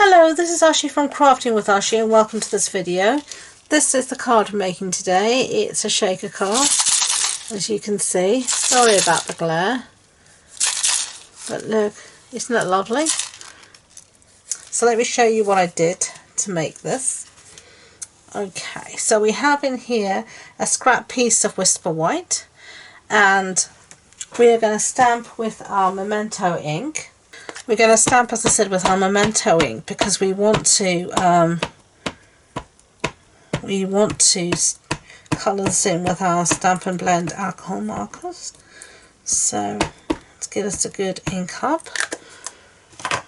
Hello, this is Ashee from Crafting with Ashee and welcome to this video. This is the card I'm making today. It's a shaker card, as you can see. Sorry about the glare, but look, isn't that lovely? So let me show you what I did to make this. Okay, so we have in here a scrap piece of Whisper White, and we are going to stamp with our Memento ink. We're going to stamp, as I said, with our Memento ink because we want to colour this in with our Stamp and Blend alcohol markers. So let's get us a good ink up. I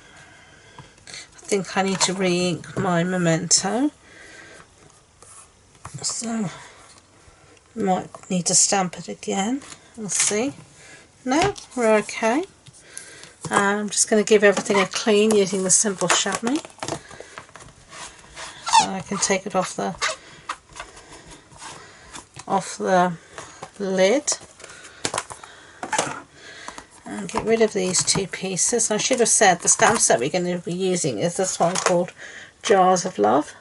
think I need to re-ink my Memento, so might need to stamp it again. We'll see. No, we're okay. I'm just going to give everything a clean using the simple chamois, so I can take it off the lid and get rid of these two pieces. I should have said the stamp set we're going to be using is this one called Jars of Love,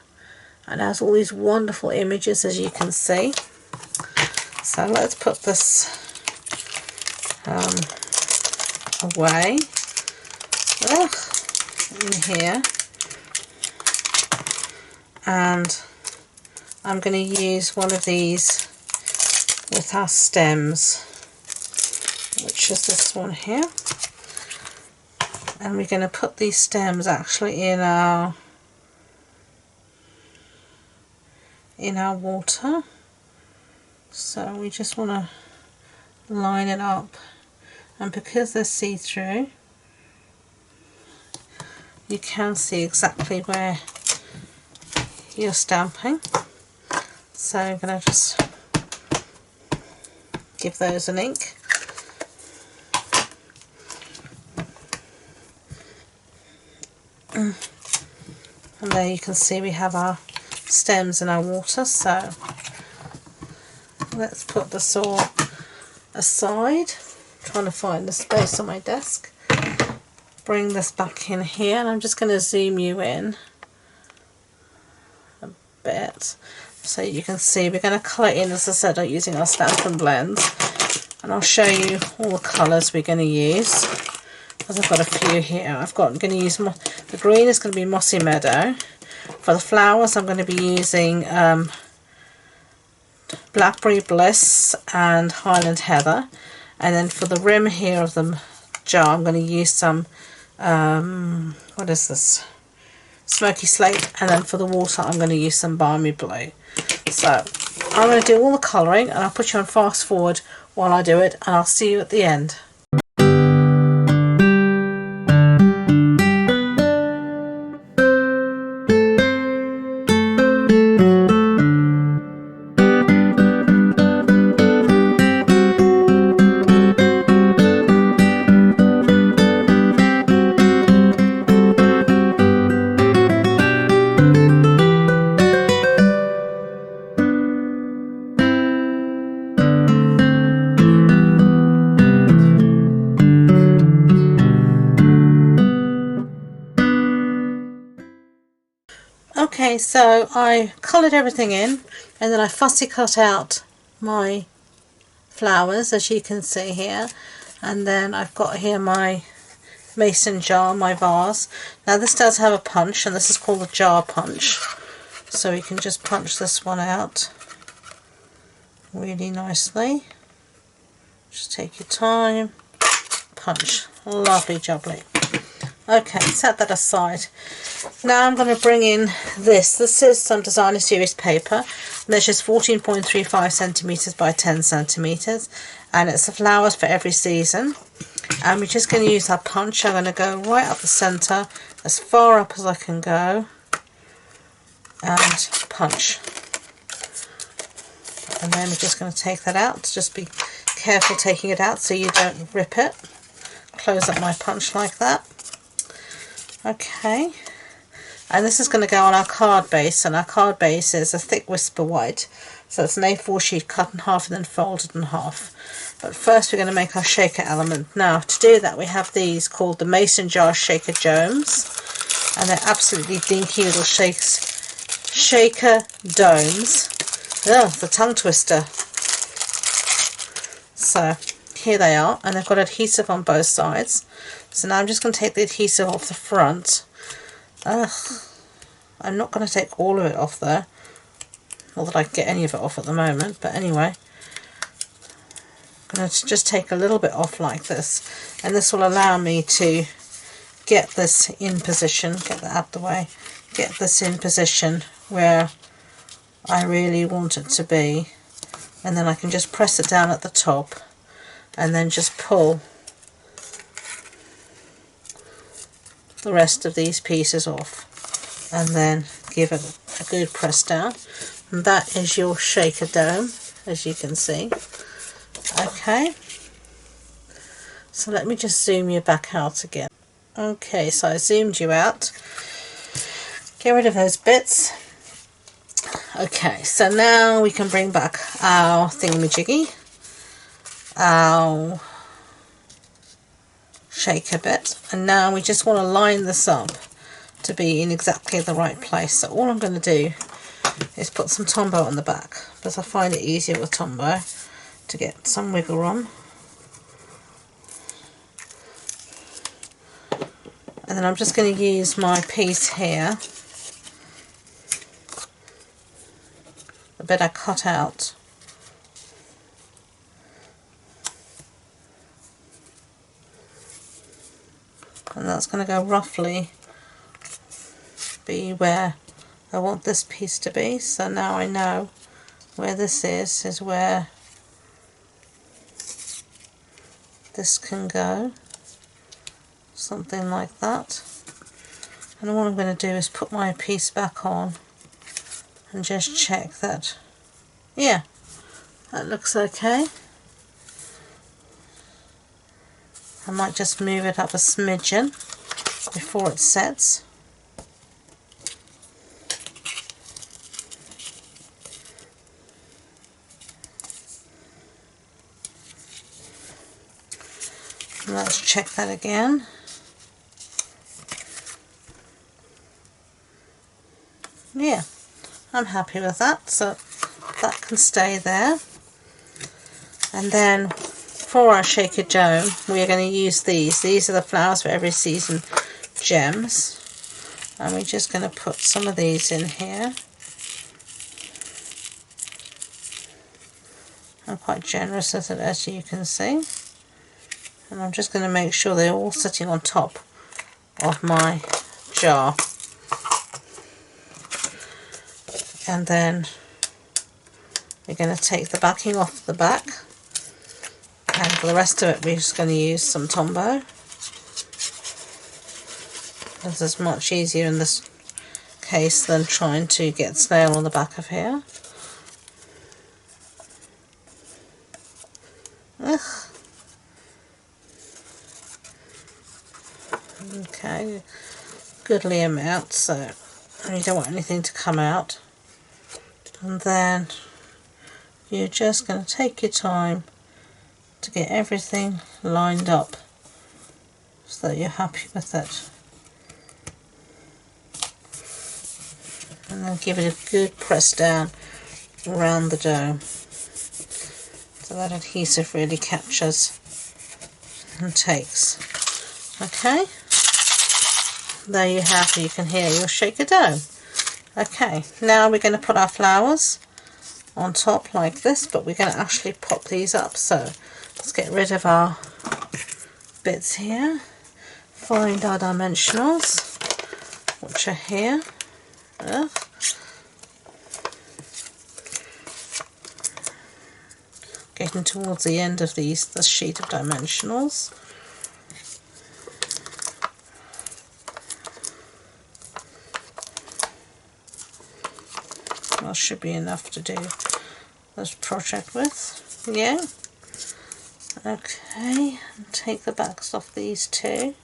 and has all these wonderful images, as you can see. So let's put this away in here, and I'm going to use one of these with our stems, which is this one here, and we're going to put these stems actually in our water. So we just want to line it up, and because they're see-through you can see exactly where you're stamping. So I'm going to just give those an ink. And there you can see we have our stems in our water. So let's put this all aside. I'm trying to find the space on my desk. Bring this back in here, and I'm just going to zoom you in a bit so you can see we're going to colour in, as I said, using our Stamp and Blends, and I'll show you all the colours we're going to use, because I've got a few here. I'm going to use the green is going to be Mossy Meadow. For the flowers I'm going to be using Blackberry Bliss and Highland Heather, and then for the rim here of the jar I'm going to use some what is this, Smoky Slate, and then for the water I'm going to use some Balmy Blue. So I'm going to do all the colouring, and I'll put you on fast forward while I do it, and I'll see you at the end. Okay, so I coloured everything in, and then I fussy cut out my flowers, as you can see here, and then I've got here my mason jar, my vase. Now this does have a punch, and this is called a jar punch, so you can just punch this one out really nicely. Just take your time, punch, lovely jubbly. Okay, set that aside. Now I'm going to bring in this. This is some Designer Series paper. Measures 14.35 centimetres by 10 centimetres, and it's the flowers for every season. And we're just going to use our punch. I'm going to go right up the centre, as far up as I can go, and punch. And then we're just going to take that out. Just be careful taking it out so you don't rip it. Close up my punch like that. Okay, and this is going to go on our card base, and our card base is a thick Whisper White, so it's an A4 sheet cut in half and then folded in half. But first we're going to make our shaker element. Now to do that we have these called the Mason Jar Shaker Jones, and they're absolutely dinky little shaker domes. Oh, the tongue twister. So here they are, and they've got adhesive on both sides. So now I'm just going to take the adhesive off the front. I'm not going to take all of it off there, not that I can get any of it off at the moment, but anyway, I'm going to just take a little bit off like this, and this will allow me to get this in position, get that out of the way, get this in position where I really want it to be, and then I can just press it down at the top and then just pull the rest of these pieces off and then give it a good press down. And that is your shaker dome, as you can see. Okay, so let me just zoom you back out again. Okay, so I zoomed you out. Get rid of those bits. Okay, so now we can bring back our thingamajiggy, our shaker bit, and now we just want to line this up to be in exactly the right place. So all I'm going to do is put some tombow on the back, because I find it easier with tombow to get some wiggle room. And then I'm just going to use my piece here, the bit I cut out, and that's going to go roughly be where I want this piece to be. So now I know where this is where this can go, something like that. And what I'm going to do is put my piece back on and just check that, yeah, that looks okay. I might just move it up a smidgen before it sets. Let's check that again. Yeah, I'm happy with that, so that can stay there. And then for our shaker dome, we are going to use these. These are the Flowers for Every Season gems, and we're just going to put some of these in here. I'm quite generous with it, as you can see. And I'm just going to make sure they're all sitting on top of my jar. And then we're going to take the backing off the back, and for the rest of it we're just going to use some tombow. This is much easier in this case than trying to get snail on the back of here. Okay, goodly amount, so you don't want anything to come out. And then you're just going to take your time to get everything lined up so that you're happy with it. And then give it a good press down around the dome so that adhesive really captures and takes. Okay, there you have it. You can hear your shaker dome. Okay, now we're going to put our flowers on top like this, but we're going to actually pop these up. So let's get rid of our bits here, find our dimensionals, which are here. Getting towards the end of this sheet of dimensionals. That should be enough to do this project with. Yeah. Okay, and take the backs off these two.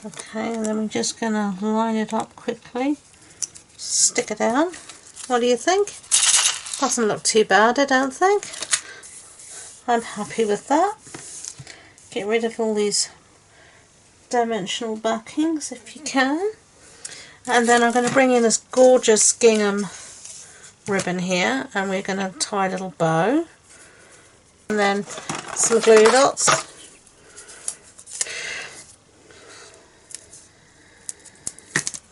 Okay, and then we're just going to line it up quickly. Stick it down. What do you think? Doesn't look too bad, I don't think. I'm happy with that. Get rid of all these dimensional backings if you can. And then I'm going to bring in this gorgeous gingham ribbon here, and we're going to tie a little bow. And then some glue dots.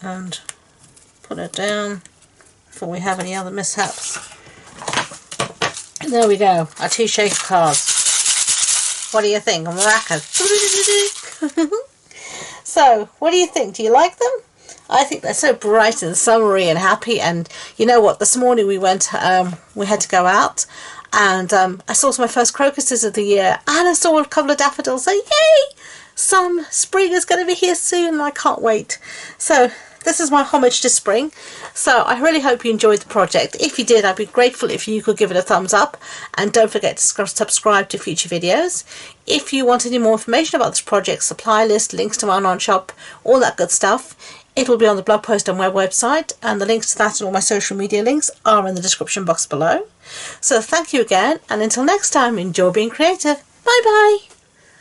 And put it down before we have any other mishaps. And there we go, our 2 shaker cards. What do you think? Maracas. So, what do you think? Do you like them? I think they're so bright and summery and happy. And you know what? This morning we went, we had to go out, and I saw my first crocuses of the year, and I saw a couple of daffodils. So yay! Some spring is going to be here soon, and I can't wait. So this is my homage to spring. So I really hope you enjoyed the project. If you did, I'd be grateful if you could give it a thumbs up, and don't forget to subscribe to future videos. If you want any more information about this project, supply list, links to my online shop, all that good stuff, it will be on the blog post on my website, and the links to that and all my social media links are in the description box below. So thank you again, and until next time, enjoy being creative. Bye bye.